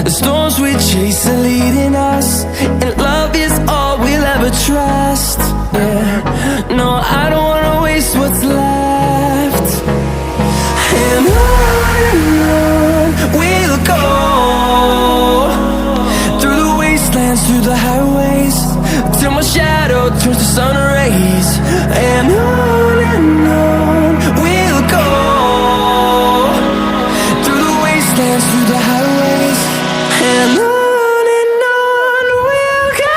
The storms we chase are leading us, and love is all we'll ever trust. Yeah, no, I don't wanna waste what's left. And on we'll go, through the wastelands, through the highways, till my shadow turns to sun rays. And on we'll go, through the wastelands, through the highways, and on we'll go.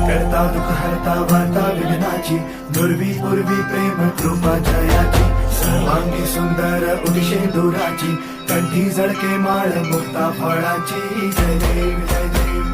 करता दुख हरता वार्ता विघ्नाची, दुर्वी पूर्वी प्रेम कृपा जयाची, सर्वांगी सुंदर उदिशे दुराची, कंठी जळके माळ मुक्ता फळाची. जय देव जय देव.